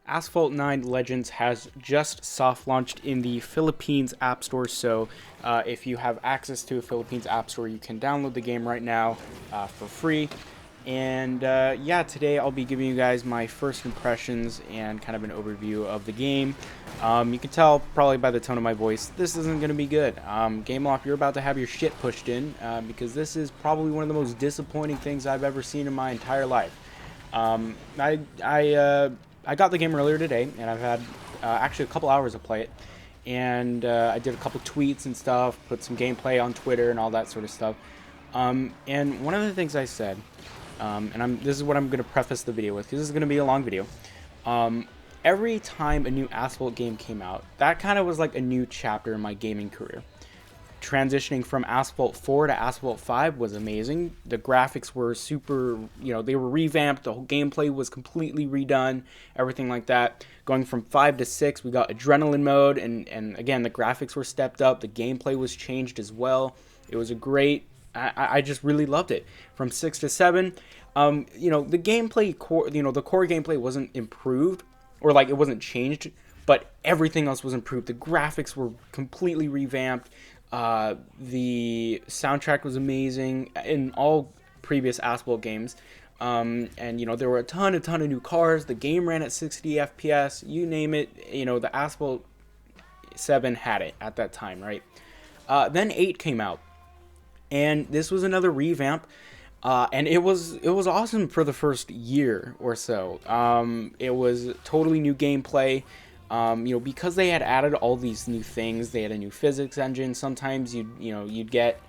Asphalt 9 Legends has just soft launched in the Philippines App Store, so if you have access to a Philippines App Store, you can download the game right now for free. And yeah, today I'll be giving you guys my first impressions and kind of an overview of the game. You can tell probably by the tone of my voice, this isn't going to be good. Gameloft, you're about to have your shit pushed in because this is probably one of the most disappointing things I've ever seen in my entire life. I got the game earlier today, and I've had actually a couple hours to play it. And I did a couple tweets and stuff, put some gameplay on Twitter and all that sort of stuff. And one of the things I said, this is what I'm going to preface the video with, because this is going to be a long video. Every time a new Asphalt game came out, that kind of was like a new chapter in my gaming career. Transitioning from Asphalt 4 to Asphalt 5 was amazing. The graphics were super, they were revamped. The whole gameplay was completely redone, everything like that. Going from 5 to 6, we got adrenaline mode, and again, the graphics were stepped up. The gameplay was changed as well. It was a great, I just really loved it. From 6 to 7, the gameplay core, the core gameplay wasn't improved, or like it wasn't changed, but everything else was improved. The graphics were completely revamped. The soundtrack was amazing in all previous Asphalt games. And there were a ton of new cars. The game ran at 60 FPS. You name it, the Asphalt 7 had it at that time, right? Then 8 came out, and this was another revamp. And it was awesome for the first year or so. It was totally new gameplay. Because they had added all these new things, they had a new physics engine. Sometimes you'd get,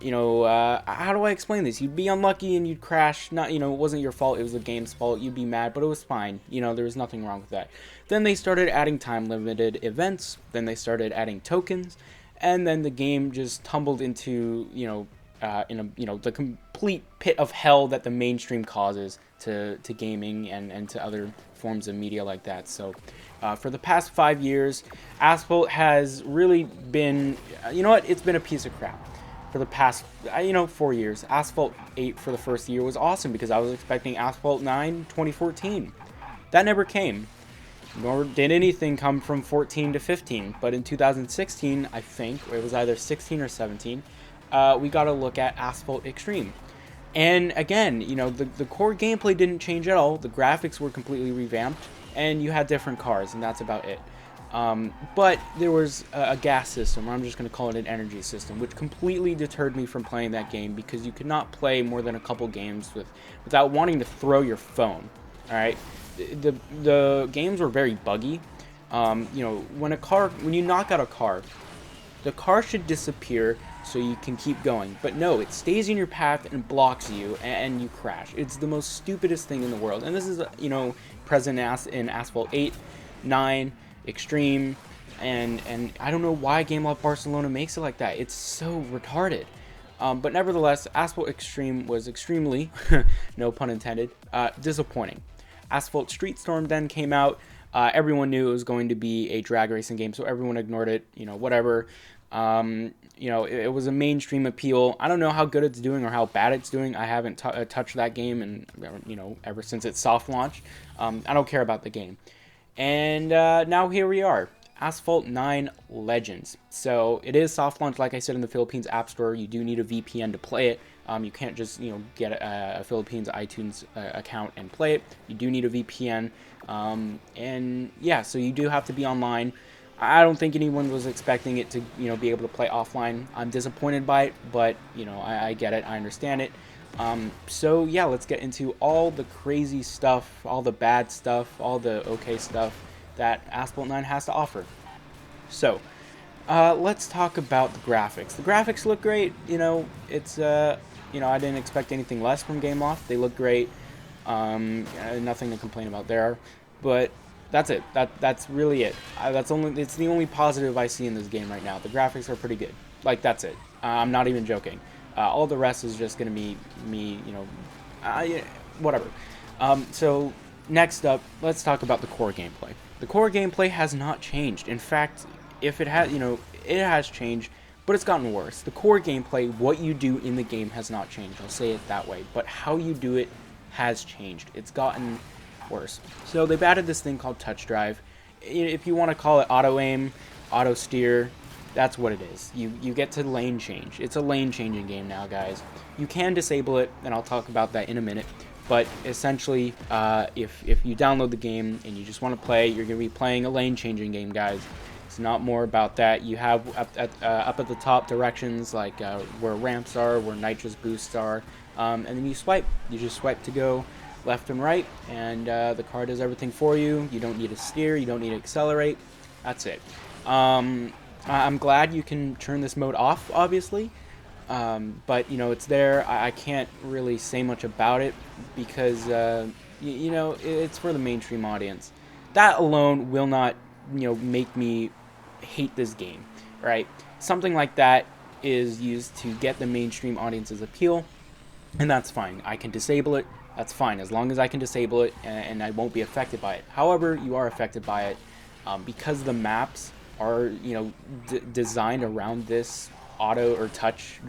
how do I explain this? You'd be unlucky and you'd crash. Not, it wasn't your fault. It was the game's fault. You'd be mad, but it was fine. There was nothing wrong with that. Then they started adding time-limited events. Then they started adding tokens, and then the game just tumbled into, the complete pit of hell that the mainstream causes to gaming and to other forms of media like that. So for the past 5 years, Asphalt has really been, it's been a piece of crap. For the past, 4 years, Asphalt 8 for the first year was awesome because I was expecting Asphalt 9 2014. That never came, nor did anything come from 14 to 15. But in 2016, I think, it was either 16 or 17, we got to look at Asphalt Extreme. And again, the core gameplay didn't change at all. The graphics were completely revamped, and you had different cars, and that's about it. But there was a gas system, or I'm just going to call it an energy system, which completely deterred me from playing that game because you could not play more than a couple games without wanting to throw your phone. All right, the games were very buggy. When you knock out a car, the car should disappear so you can keep going. But no, it stays in your path and blocks you, and you crash. It's the most stupidest thing in the world. And this is, present in Asphalt 8, 9, Extreme, and I don't know why Gameloft Barcelona makes it like that. It's so retarded. But nevertheless, Asphalt Extreme was extremely, no pun intended, disappointing. Asphalt Street Storm then came out. Everyone knew it was going to be a drag racing game, so everyone ignored it, whatever. It was a mainstream appeal. I don't know how good it's doing or how bad it's doing. I haven't touched that game, and ever since its soft launch. I don't care about the game. And now here we are, Asphalt 9 Legends. So it is soft launch, like I said, in the Philippines App Store. You do need a VPN to play it. You can't just get a Philippines iTunes account and play it. You do need a VPN. And yeah, so you do have to be online. I don't think anyone was expecting it to, be able to play offline. I'm disappointed by it, but, I get it. I understand it. So, yeah, let's get into all the crazy stuff, all the bad stuff, all the okay stuff that Asphalt 9 has to offer. So, let's talk about the graphics. The graphics look great. It's, I didn't expect anything less from Gameloft. They look great. Nothing to complain about there. But that's it. That's really it. It's the only positive I see in this game right now. The graphics are pretty good. Like, that's it. I'm not even joking. All the rest is just going to be me, whatever. So next up, let's talk about the core gameplay. The core gameplay has not changed. In fact, if it has, it has changed, but it's gotten worse. The core gameplay, what you do in the game, has not changed. I'll say it that way. But how you do it has changed. It's gotten worse. So they've added this thing called touch drive. If you want to call it auto aim, auto steer, that's what it is. You get to lane change. It's a lane changing game now, guys. You can disable it, and I'll talk about that in a minute. But essentially, if you download the game and you just want to play, you're going to be playing a lane changing game, guys. It's not more about that. You have up at the top directions, like where ramps are, where nitrous boosts are, and then you swipe. You just swipe to go left and right, and the car does everything for you. You don't need to steer. You don't need to accelerate. That's it. I'm glad you can turn this mode off, obviously, but it's there. I can't really say much about it because it's for the mainstream audience. That alone will not make me hate this game, right? Something like that is used to get the mainstream audience's appeal, and that's fine. I can disable it. That's fine as long as I can disable it and I won't be affected by it. However, you are affected by it because the maps are designed around this auto or touch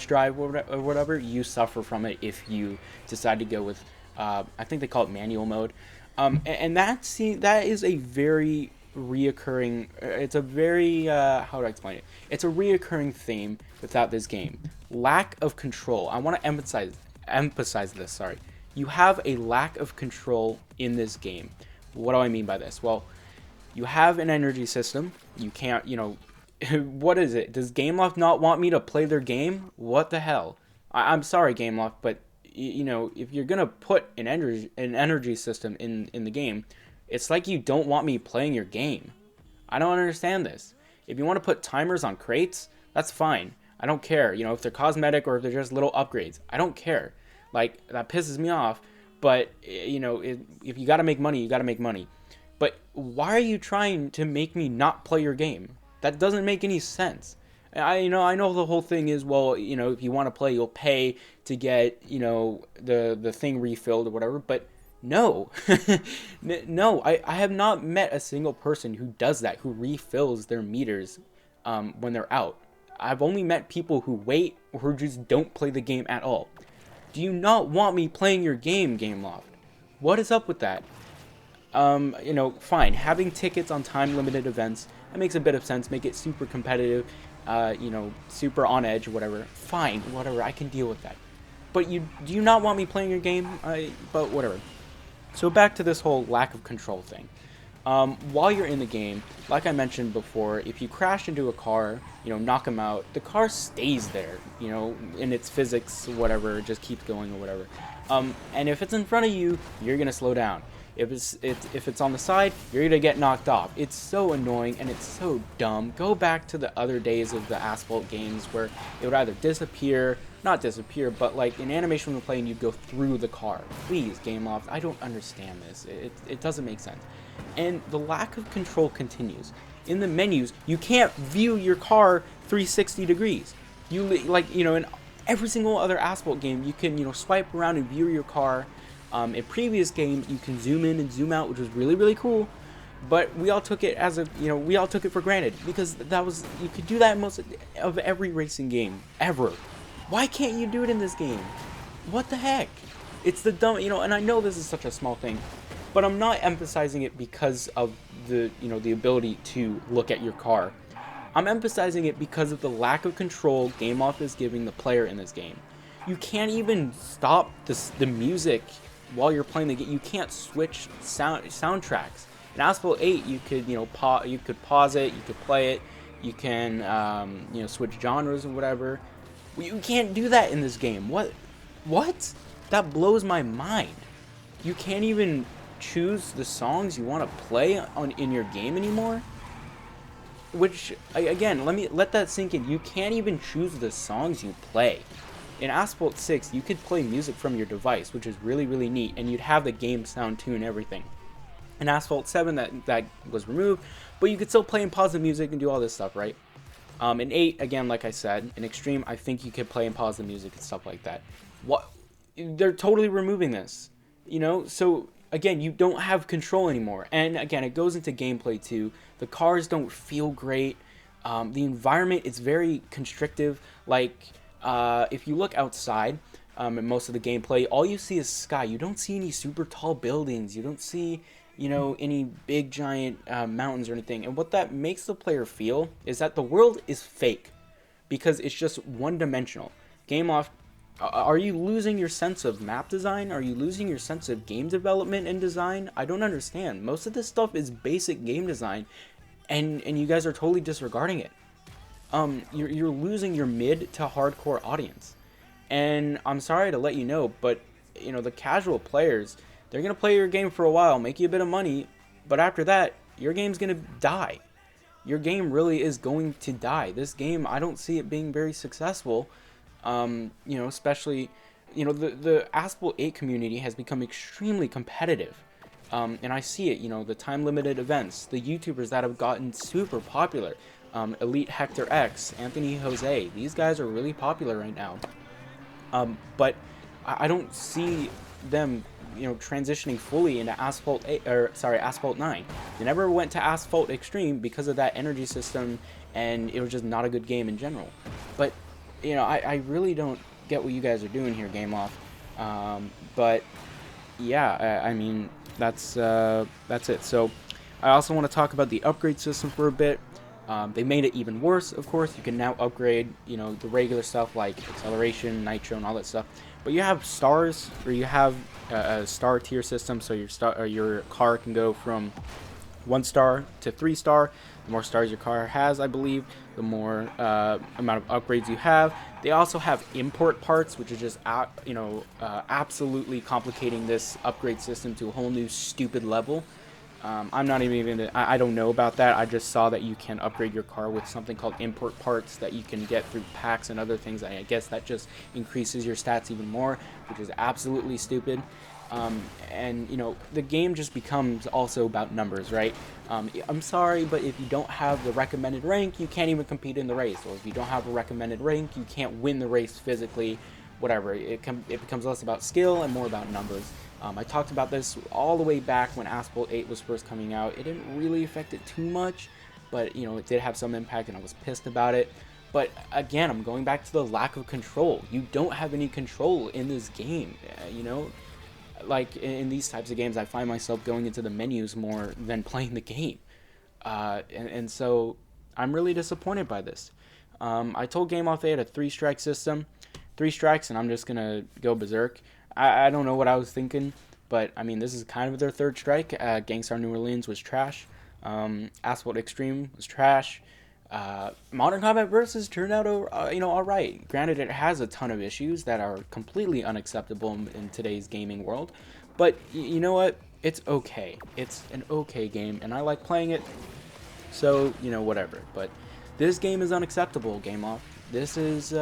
drive or whatever. You suffer from it if you decide to go with I think they call it manual mode, and that is a very reoccurring, it's a very how do I explain it, it's a reoccurring theme without this game. Lack of control. I want to emphasize this, sorry. You have a lack of control in this game. What do I mean by this? Well, you have an energy system. You can't, what is it? Does Gameloft not want me to play their game? What the hell? I'm sorry, Gameloft, but if you're gonna put an energy system in the game, it's like you don't want me playing your game. I don't understand this. If you want to put timers on crates, that's fine. I don't care. If they're cosmetic or if they're just little upgrades, I don't care. Like, that pisses me off. But if you gotta make money, you gotta make money. But why are you trying to make me not play your game? That doesn't make any sense. I know the whole thing is, well, if you want to play, you'll pay to get, the thing refilled or whatever. But no, no, I have not met a single person who does that, who refills their meters when they're out. I've only met people who wait or who just don't play the game at all. Do you not want me playing your game, Gameloft? What is up with that? Fine. Having tickets on time-limited events, that makes a bit of sense. Make it super competitive, super on edge or whatever. Fine, whatever. I can deal with that. But do you not want me playing your game? But whatever. So back to this whole lack of control thing. While you're in the game, like I mentioned before, if you crash into a car, knock them out, the car stays there, in its physics, whatever, it just keeps going or whatever. And if it's in front of you, you're gonna slow down. If it's on the side, you're gonna get knocked off. It's so annoying and it's so dumb. Go back to the other days of the Asphalt games where it would either not disappear, but like in animation when you're playing, you'd go through the car. Please, Gameloft, I don't understand this. It doesn't make sense. And the lack of control continues. In the menus, you can't view your car 360 degrees. In every single other Asphalt game, you can, swipe around and view your car. In previous games, you can zoom in and zoom out, which was really, really cool. But we all took it we all took it for granted because you could do that in most of every racing game ever. Why can't you do it in this game? What the heck? It's the dumb, and I know this is such a small thing, but I'm not emphasizing it because of the ability to look at your car. I'm emphasizing it because of the lack of control Gameloft is giving the player in this game. You can't even stop the music while you're playing the game. You can't switch soundtracks. In Asphalt 8, you could pause it, you could play it, you can switch genres or whatever. You can't do that in this game. What? That blows my mind. You can't even choose the songs you want to play in your game anymore. Which, again, let that sink in. You can't even choose the songs you play. In Asphalt 6, you could play music from your device, which is really, really neat, and you'd have the game sound tune and everything. In Asphalt 7, that was removed, but you could still play and pause the music and do all this stuff, right? In 8, again, like I said, in Extreme, I think you could play and pause the music and stuff like that. They're totally removing this, so again, you don't have control anymore. And again, it goes into gameplay too. The cars don't feel great. The environment is very constrictive. Like, if you look outside, and most of the gameplay, all you see is sky. You don't see any super tall buildings. You don't see, any big giant mountains or anything. And what that makes the player feel is that the world is fake because it's just one-dimensional. Gameloft, are you losing your sense of map design? Are you losing your sense of game development and design? I don't understand. Most of this stuff is basic game design, and you guys are totally disregarding it. You're losing your mid to hardcore audience. And I'm sorry to let you know, but the casual players, they're gonna play your game for a while, make you a bit of money, but after that, your game's gonna die. Your game really is going to die. This game, I don't see it being very successful. Especially, the Asphalt 8 community has become extremely competitive. And I see it, the time limited events, the YouTubers that have gotten super popular, Elite Hector X, Anthony Jose, these guys are really popular right now. But I don't see them, transitioning fully into Asphalt 8, Asphalt 9. They never went to Asphalt Extreme because of that energy system, and it was just not a good game in general. But, I really don't get what you guys are doing here, Gameloft. But, yeah, I mean, that's it. So, I also want to talk about the upgrade system for a bit. They made it even worse, of course. You can now upgrade, the regular stuff like acceleration, nitro, and all that stuff. But you have stars, or you have a star tier system, so your car can go from 1 star to 3 star. The more stars your car has, I believe, the more amount of upgrades you have. They also have import parts, which is just absolutely complicating this upgrade system to a whole new stupid level. I'm not even I don't know about that. I just saw that you can upgrade your car with something called import parts that you can get through packs and other things. I guess that just increases your stats even more, which is absolutely stupid. And the game just becomes also about numbers, right? I'm sorry, but if you don't have the recommended rank, you can't even compete in the race. Or if you don't have a recommended rank, you can't win the race physically. Whatever, it becomes less about skill and more about numbers. I talked about this all the way back when Asphalt 8 was first coming out. It didn't really affect it too much, but it did have some impact, and I was pissed about it. But again, I'm going back to the lack of control. You don't have any control in this game. Like in these types of games, I find myself going into the menus more than playing the game, and so I'm really disappointed by this. I told Gameloft they had a 3-strike system. 3 strikes and I'm just gonna go berserk. I don't know what I was thinking, but I mean, this is kind of their 3rd strike. Gangstar New Orleans was trash. Asphalt Extreme was trash. Modern Combat Versus turned out all right. Granted, it has a ton of issues that are completely unacceptable in today's gaming world, but you know what? It's okay. It's an okay game, and I like playing it. So whatever. But this game is unacceptable, Gameloft. This is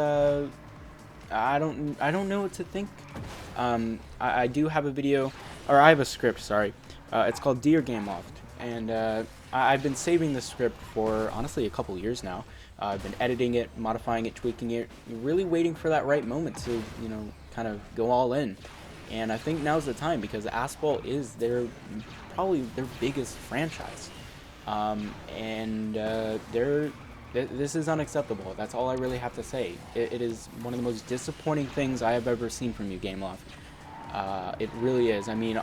I don't know what to think. I do have a video, or I have a script, sorry. It's called Dear Gameloft, and I've been saving this script for, honestly, a couple years now. I've been editing it, modifying it, tweaking it, really waiting for that right moment to, kind of go all in. And I think now's the time, because Asphalt is probably their biggest franchise. This is unacceptable. That's all I really have to say. It is one of the most disappointing things I have ever seen from you, Gameloft. It really is. I mean,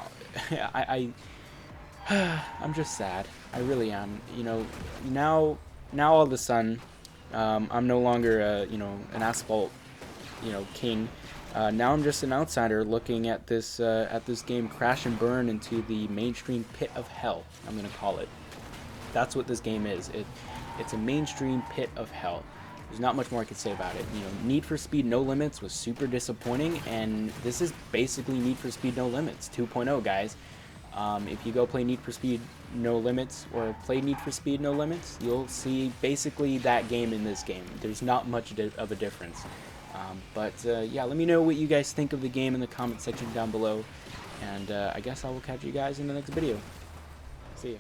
I'm just sad. I really am. Now all of a sudden, I'm no longer an Asphalt, king. Now I'm just an outsider looking at this game crash and burn into the mainstream pit of hell, I'm gonna call it. That's what this game is. It's a mainstream pit of hell. There's not much more I could say about it. Need for Speed No Limits was super disappointing, and this is basically Need for Speed No Limits 2.0, guys. If you go play Need for Speed No Limits, or play Need for Speed No Limits, you'll see basically that game in this game. There's not much of a difference. Yeah, let me know what you guys think of the game in the comment section down below, and I guess I will catch you guys in the next video. See ya.